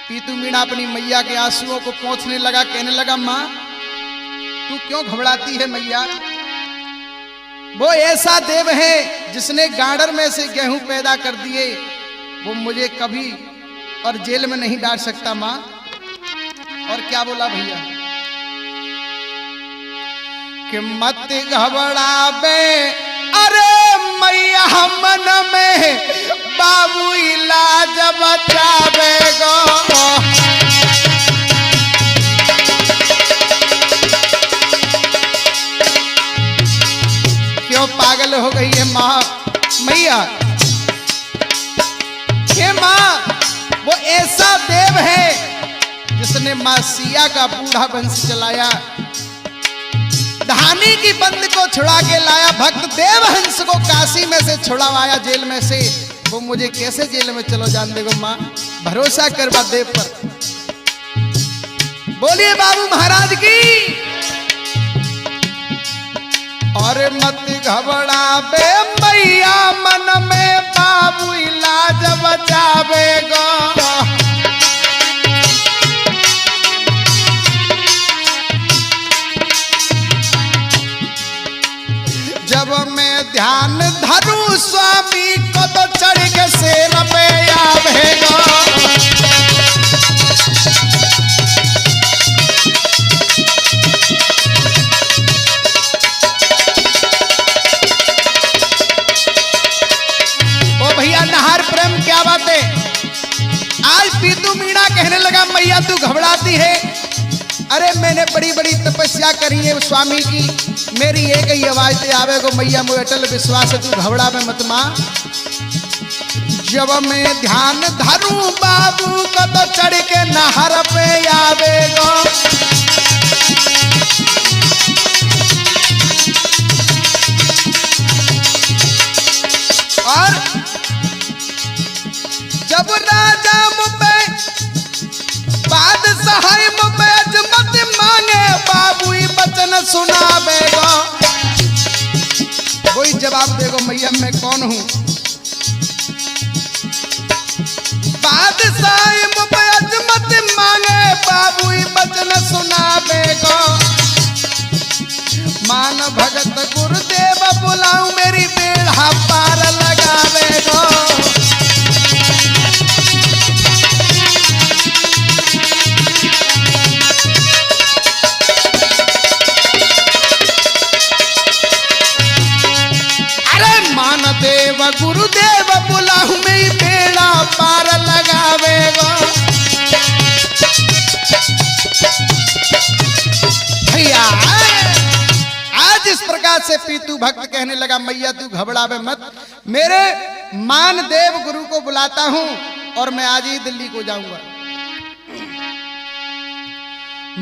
पीतू मीणा अपनी मैया के आंसुओं को पोंछने लगा, कहने लगा माँ तू क्यों घबराती है मैया? वो ऐसा देव है जिसने गाड़र में से गेहूं पैदा कर दिए, वो मुझे कभी और जेल में नहीं डाल सकता माँ। और क्या बोला भैया कि मत घबराबे अरे मैया मन में बाबू इलाज बचावे गो। क्यों पागल हो गई है माँ मैया? हे माँ वो ऐसा देव है जिसने माँ सिया का बूढ़ा वंश चलाया, धानी की बंद को छुड़ा के लाया, भक्त देवहंस को काशी में से छुड़ावाया जेल में से, वो मुझे कैसे जेल में चलो जान देगो माँ? भरोसा कर बा देव पर। बोलिए बाबू महाराज की। और मत घबराबे मैया मन में बाबू इलाज बचावेगा। जब मैं ध्यान धरूं स्वामी को तो चढ़ के शेर पे आवेगा। ओ भैया नहार प्रेम क्या बात है? आज पीतू मीणा कहने लगा मैया तू घबराती है? अरे मैंने बड़ी बड़ी तपस्या करी है स्वामी की, मेरी एक ही आवाज ते आवे गो मैया मुझे अटल विश्वास है तू घबरा में मत मां। जब मैं ध्यान धरूं बाबू को तो चढ़ के नहर पे आवेगो। और जब राजा मुझे बादशाह मुझे अजमत मांगे बाबू ही बचन सुनावेगो। वही जवाब देगो मैया मैं कौन हूं? बादशाह मुझे अजमत मांगे बाबू ही बचन सुनावेगो। मान भगत गुरुदेव बुलाऊं मेरी बेड़ा पार लगावेगो। देव गुरुदेव बुलाऊं मेरी बेड़ा पार लगावेगो। भैया आज इस प्रकार से पीतू भक्त कहने लगा मैया तू घबरावे मत, मेरे मान देव गुरु को बुलाता हूं और मैं आज ही दिल्ली को जाऊंगा।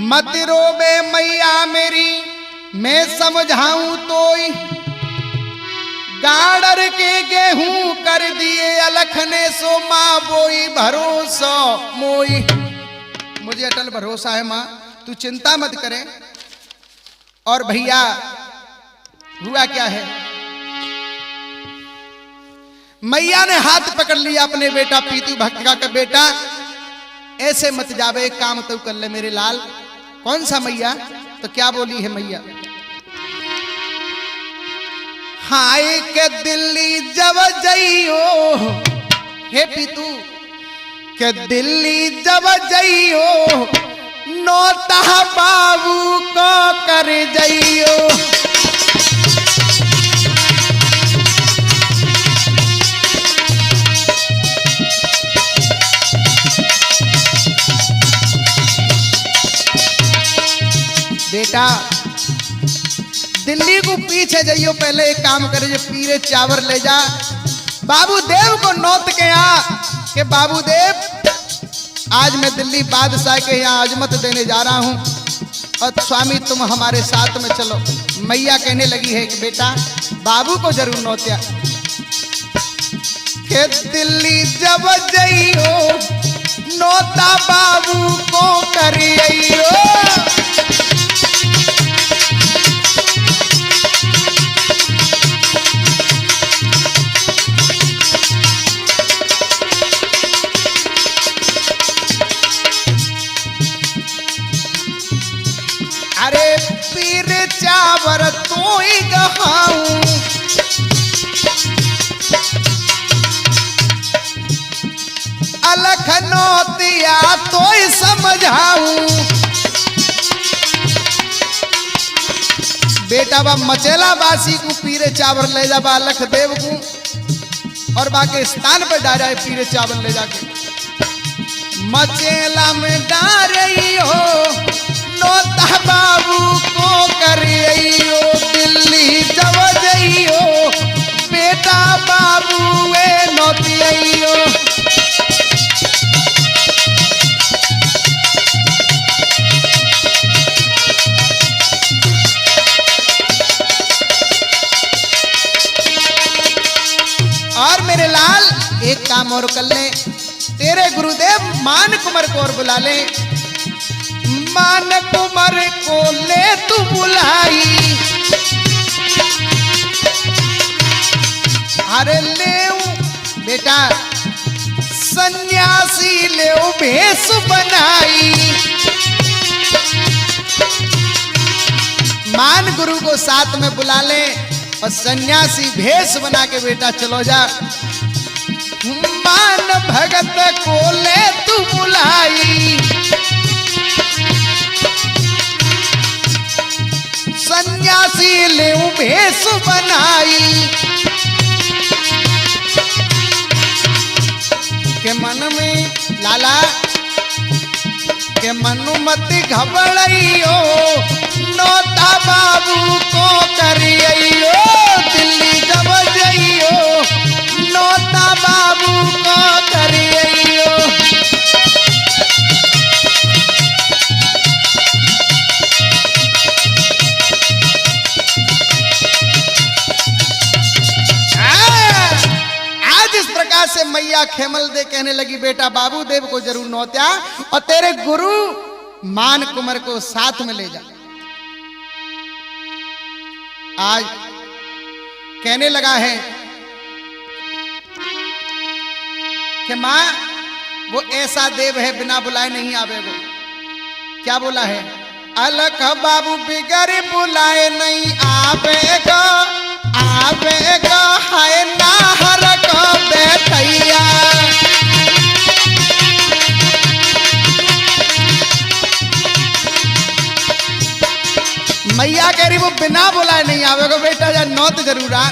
मत रोवे मैया मेरी मैं समझाऊं तोई, गाड़र के गेहूं कर दिए अलख ने सो माँ बोई भरोसा मोई। मुझे अटल भरोसा है माँ तू चिंता मत करे। और भैया हुआ क्या है? मैया ने हाथ पकड़ लिया अपने बेटा पीतू भक्त का बेटा ऐसे मत जावे, एक काम तो कर ले मेरे लाल। कौन सा मैया? तो क्या बोली है मैया? हाय के दिल्ली जब जइयो हे पीतू के दिल्ली जब जइयो नोता बाबू को कर जइयो। बेटा दिल्ली को पीछे जाइयो, पहले एक काम करे जो पीरे चावर ले जा बाबू देव को नौत के आ कि बाबू देव आज मैं दिल्ली बादशाह के यहाँ अजमत देने जा रहा हूँ और स्वामी तुम हमारे साथ में चलो। मैया कहने लगी है कि बेटा बाबू को जरूर नौत्या कि दिल्ली जब जइयो नौता बाबू को करियो। चावर तो ही गहाऊं, अलख नौतिया तो ही समझाऊं। बेटा बा मचेला बासी को पीरे चावल ले जा बा अलख देव को, और बाके स्थान पर डारा पीरे चावल ले जाके मचेला में डारियो नौता बाबू को करियो, दिल्ली जब जइयो बेटा बाबू वे नौतियो। और मेरे लाल एक काम और कर ले, तेरे गुरुदेव मान कुमार को और बुला ले, मान कुमार को ले तू बुलाई, अरे ले बेटा सन्यासी ले भेष बनाई। मान गुरु को साथ में बुला ले और सन्यासी भेष बना के बेटा चलो जा। मान भगत को ले तू बुलाई, सन्यासी ले भेष बनाई, के मन में लाला के मनु मत घबराइयो, नौता बाबू को करियो, दिल्ली जब जइयो नौता बाबू को करियो। आज इस प्रकार से मैया खेमल दे कहने लगी, बेटा बाबू देव को जरूर नौत्या और तेरे गुरु मान कुमार को साथ में ले जा। आज कहने लगा है कि मां वो ऐसा देव है बिना बुलाए नहीं आवेगो। क्या बोला है? अलख बाबू बिगर बुलाए नहीं आवेगा, आवेगा है नाहर को बैठैया। मैया कह रही वो बिना बुलाए नहीं आवेगा बेटा, जा नौत जरूर आ।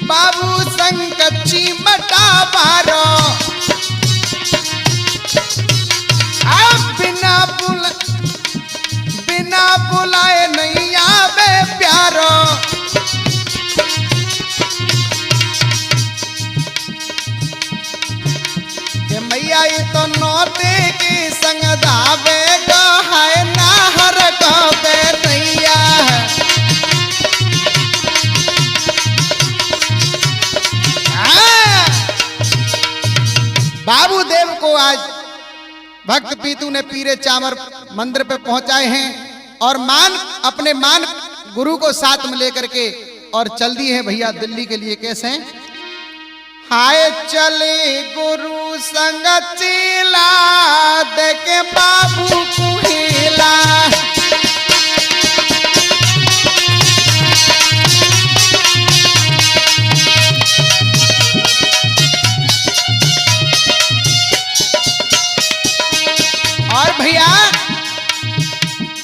बाबू संकची मटा बारो, अब बिना बुलाए नहीं आवे प्यारो। के मैया ये तो नौते की संग दावे का है नाहर का बैठैया। बाबू देव को आज भक्त पीतू ने पीरे चामर मंदिर पे पहुंचाए हैं और अपने मान गुरु को साथ में लेकर के और चल दी है भैया दिल्ली के लिए। कैसे? हाय चले गुरु संग चीला देखे बाबू कुहिला। और भैया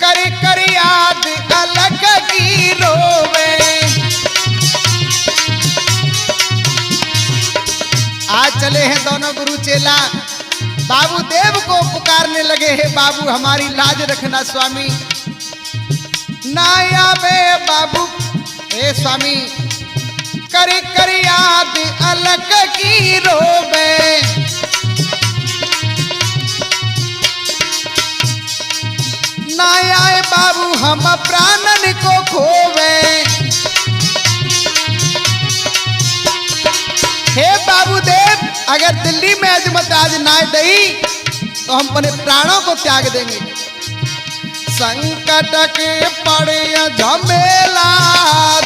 कर याद अलग की रोवे। आज चले हैं दोनों गुरु चेला बाबू देव को पुकारने लगे हैं, बाबू हमारी लाज रखना स्वामी। ना आवे बाबू ए स्वामी, कर याद अलग की रोवे। ना आए बाबू हम प्राणन को खोवे। हे बाबू देव, अगर दिल्ली में अजमत आज ना दई तो हम अपने प्राणों को त्याग देंगे। संकट के पड़े झमेला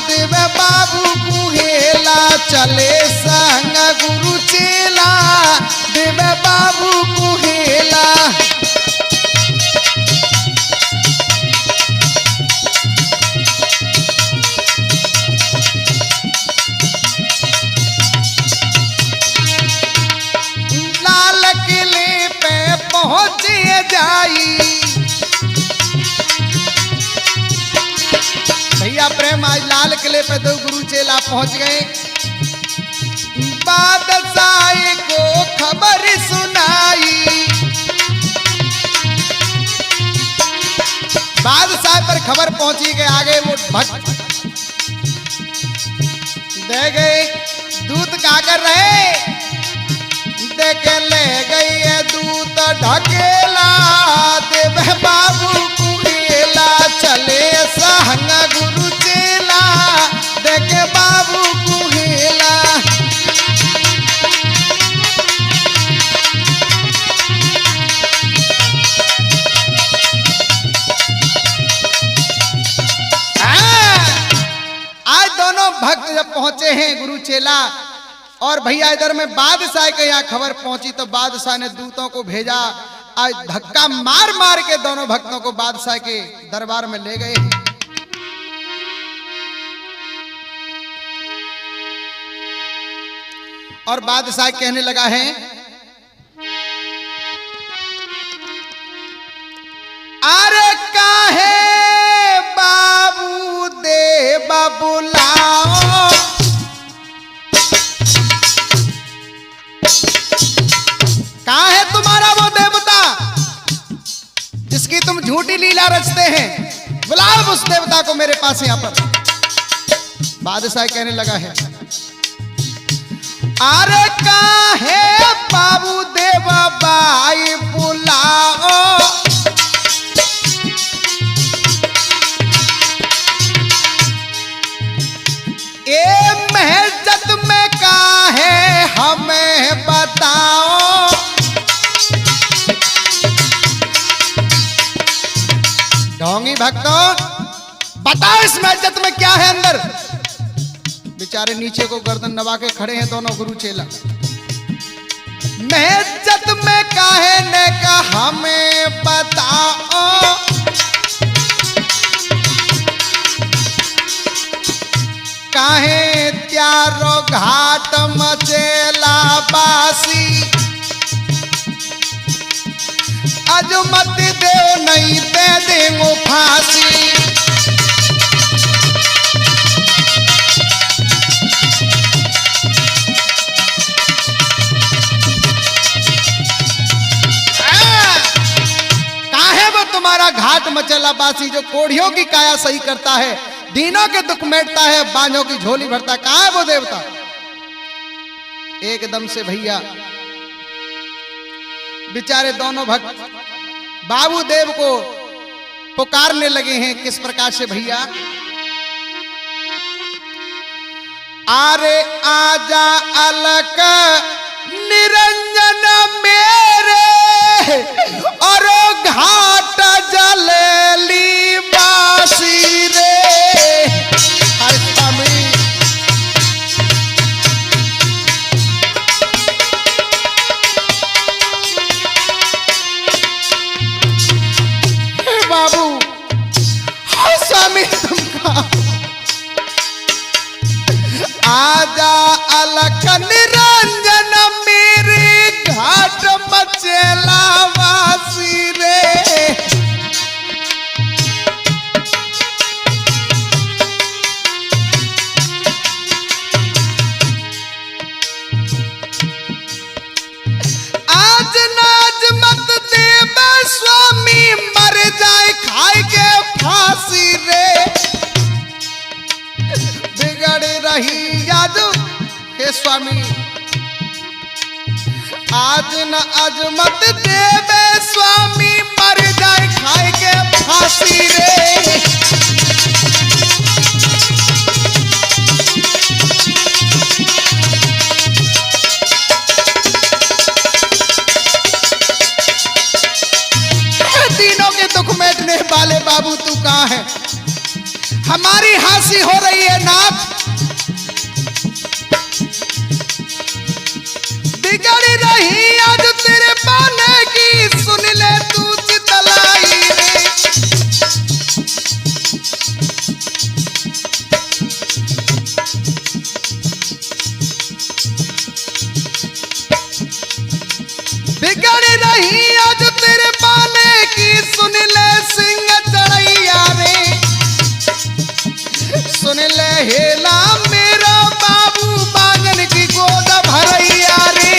देव बाबू कुहेला। चले संग गुरु चेला देव बाबू कुहेला। आई। भैया प्रेम आज लाल किले पे दो गुरु चेला पहुंच गए। बादशाह को खबर सुनाई, बादशाह पर खबर पहुंची के आगे वो भक्त दे गए। दूत क्या कर रहे, देखे ले गई दूत ढकेला, देव बाबू कुहेला, चले सहंग गुरु चेला, देखे बाबू कुहेला। आज दोनों भक्त जब पहुंचे हैं गुरु चेला, और भैया इधर में बादशाह के यहाँ खबर पहुंची तो बादशाह ने दूतों को भेजा। आज धक्का मार मार के दोनों भक्तों को बादशाह के दरबार में ले गए। और बादशाह कहने लगा है, अरे काहे बाबू देवा बुलाओ, कहाँ है तुम्हारा वो देवता जिसकी तुम झूठी लीला रचते हैं, बुलाओ उस देवता को मेरे पास यहाँ पर। बादशाह कहने लगा है, अरे कहाँ है बाबू देवा बाई बुलाओ, ए महजत में कहाँ है हमें बताओ। ढोंगी भक्तों बताओ इस महजत में क्या है अंदर। बेचारे नीचे को गर्दन नवा के खड़े हैं दोनों गुरु चेला। महजत में काहे ने का हमें बताओ, काहे त्यारो घाट मचेला बासी, आज मत देव नहीं दे देंगो फांसी। काहे वो तुम्हारा घाट मचेला बासी जो कोढ़ियों की काया सही करता है, दीनों के दुख मेटता है, बांझों की झोली भरता, कहाँ है वो देवता। एकदम से भैया बेचारे दोनों भक्त बाबू देव को पुकारने लगे हैं। किस प्रकार से भैया, आरे आजा अलक निरंजन मेरे, और घाट जलेली बासी रे। बाबू स्वामी तुमका आजा अलख निरंजन मेरे, घाट मचेला वासी रे। आज नाज मत देव स्वामी, मर जाए खाए के फांसी रे। बिगड़ रही याद हे स्वामी, आज न अजमत देवे स्वामी, मर जाए खाए के फांसी रे। दुख मेटने वाले बाबू तू कहाँ है, हमारी हंसी हो रही है नाथ। बिगड़ रही आज तेरे पाने की, सुन ले तू चितलाई रे। बिगड़ रही आज तेरे पाने कहेला मेरा बाबू बांगन की गोद भरैया रे।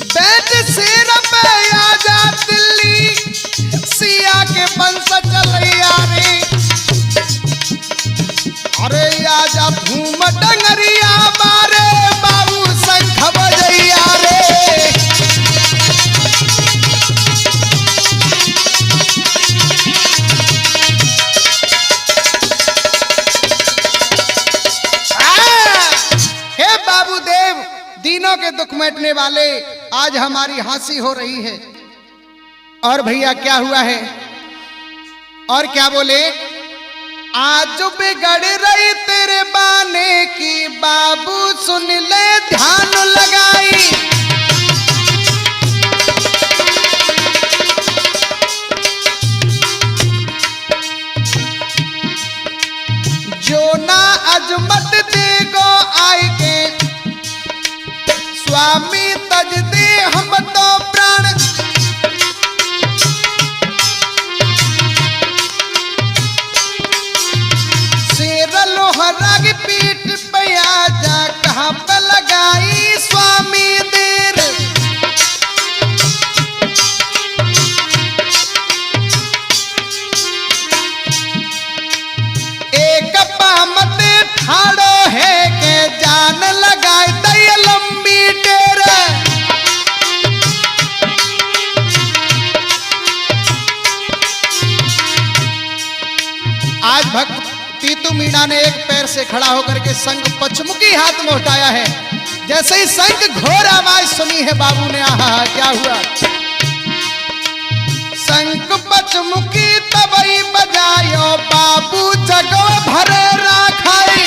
बैठ शेर पे आजा दिल्ली सिया के पंस चलैया रे। अरे आजा धूम डंगरिया बारे बाबू शंख बजैया रे। हे बाबूदेव, दीनों के दुख मिटने वाले, आज हमारी हंसी हो रही है। और भैया क्या हुआ है और क्या बोले? आज बिगड़ रही तेरे बाने की बाबू सुन ले ध्यान लगाई। जो ना अजमत देगो आए के स्वामी तज दे हम तो प्राण। शेर लोहरा की पीठ पे आजा कहाँ पे लगाई स्वामी देर। एक पामत ठाड़ो है के जान लगाए दया लंबी टेर। आज भक्त पीतू मीणा ने एक पैर से खड़ा होकर के शंख पचमुखी हाथ में उठाया है। जैसे ही शंख घोर आवाज सुनी है बाबू ने, आहा क्या हुआ? शंख पचमुखी तबई बजायो बाबू जगो भरे राखाई।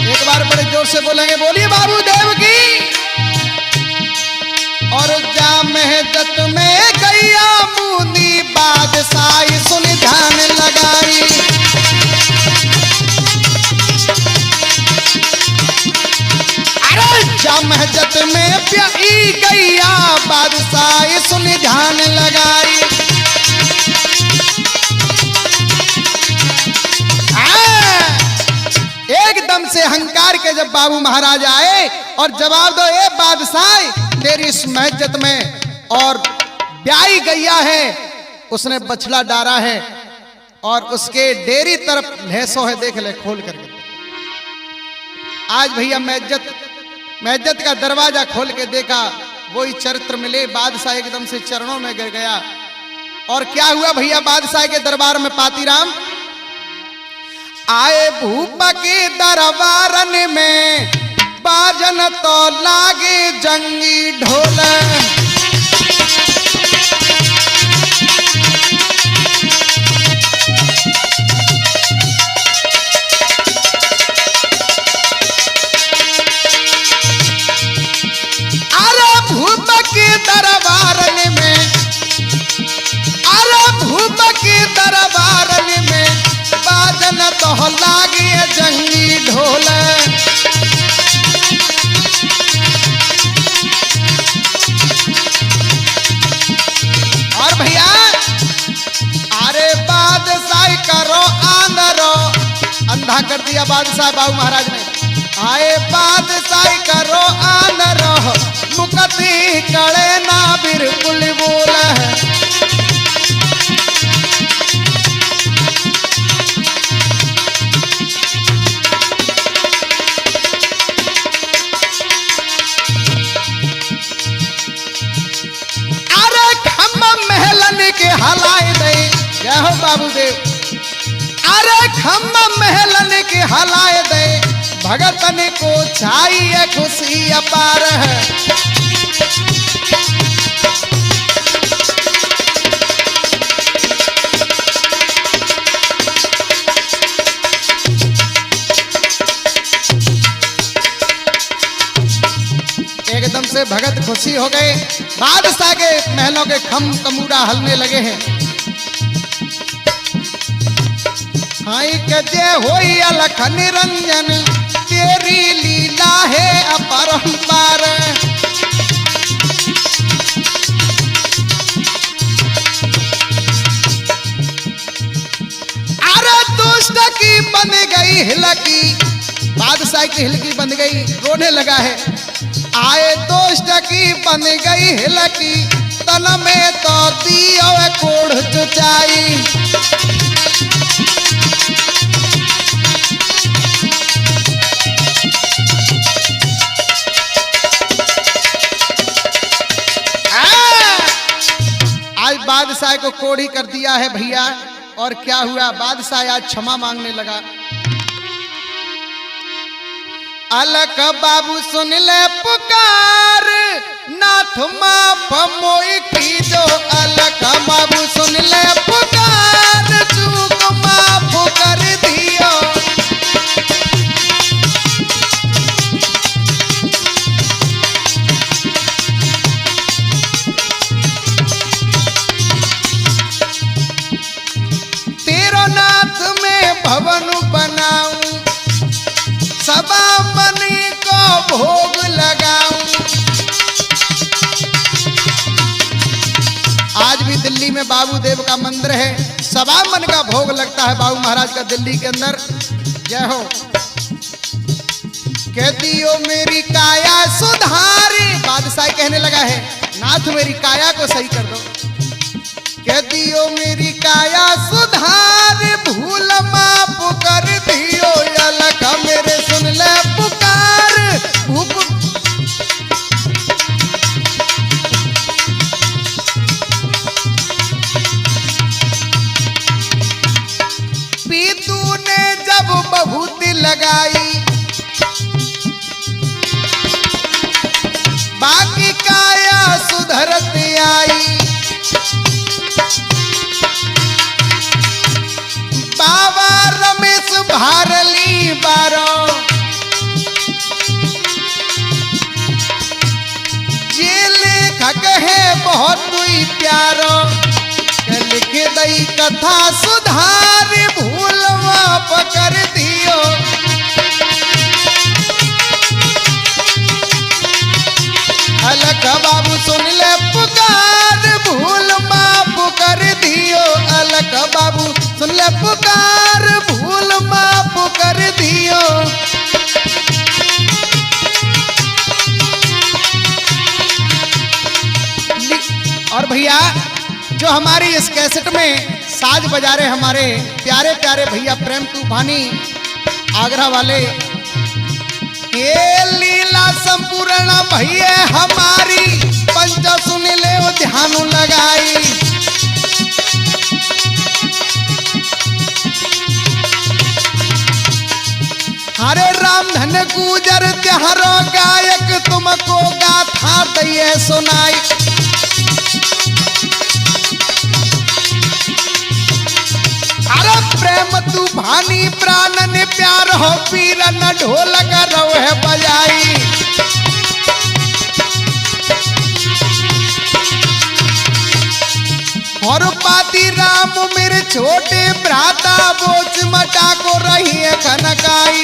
एक बार बड़े जोर से बोलेंगे, बोलिए बाबू देव की। और जा महजत में गैया बूंदी बादशाही सुन ध्यान लगाई। अरे जा महजत में प्याई गैया बादशाही सुन ध्यान लगाई। एकदम से अहंकार के जब बाबू महाराज आए और जवाब दो, ए बादशाह तेरी इस महजत में और ब्याई गैया है, उसने बछड़ा डारा है और उसके डेरी तरफ भैंसों है, देख ले खोल करके। आज भैया महजत का दरवाजा खोल के देखा, वही चरित्र मिले। बादशाह एकदम से चरणों में गिर गया। और क्या हुआ भैया बादशाह के दरबार में? पातीराम आए भूपा के दरबारन में बाजन तो लागे जंगी ढोल। अरे भूपा के दरबारन में, अरे भूपा के दरबारन में बाजन तो लागे जंगी ढोल। और भैया अरे बादशाह करो आंदरो, अंधा कर दिया बादशाह बाबू महाराज ने। आए बादशाह करो आंदरो, मुकती कड़े ना बिल्कुल बोल है। के हलाए दे, क्या हो बाबूदेव? अरे खम्मा महलन के हलाए दे, भगतन को चाहिए खुशी अपार है। एकदम से भगत खुशी हो गए। बादशाह के महलों के खम कमूरा हलने लगे हैं। हाय कजे होई अलख निरंजन तेरी लीला है अपरंपार। अरे दुष्ट की बन गई हिलकी, बादशाह की हिलकी बन गई, रोने लगा है। आए दुष्ट की बन गई हिलकी, तन में तो दियो कोढ़ चुचाई। आज बादशाह को कोढ़ी कर दिया है भैया। और क्या हुआ, बादशाह आज क्षमा मांगने लगा। अलख बाबू सुन ले पुकार, नाथ माफ मोई की जो। अलख बाबू सुन ले पुकार, चूक माफ कर दियो। तेरो नाथ में भवन बनाऊं, सबा मनी को भोग लगाऊं। आज भी दिल्ली में बाबू देव का मंदिर है, सबा मन का भोग लगता है बाबू महाराज का दिल्ली के अंदर। जय हो। कह दियो मेरी काया सुधारी, बादशाह कहने लगा है नाथ मेरी काया को सही कर दो। कह दियो मेरी काया सुधार, भूल माफ कर दियो। अलख मेरे सुन ले पुकार, पीतू ने जब बभूति लगाई, बाकी काया सुधरत आई। बाबा रमेश भारली बारो, ये लेखक है बहुत ही प्यारो। लिख दई कथा सुधार, भूल माफ कर दियो। अलख बाबू सुन ले पुकार, भूल माफ कर दियो। अलख बाबू सुन ले पुकार, भूल माफ कर दियो। और भैया जो हमारी इस कैसेट में साज बजा रहे हमारे प्यारे प्यारे भैया प्रेम तूफानी आगरा वाले, ये लीला संपूर्ण भैया हमारी, पंच सुन ले ध्यान लगाई। हरे राम धन गुजर त्यारो गायक, तुमको गाथा दिए सुनाई। अरे प्रेम तूफानी प्राण ने प्यार हो, पीर न ढोलक रोहे बजाई। और पाती राम मेरे छोटे भ्राता, बोझ मटा को रही है खनकाई।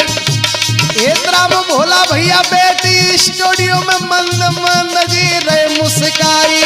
राम भोला भैया बेटी स्टूडियो में मंद मंद जी रहे मुस्काई।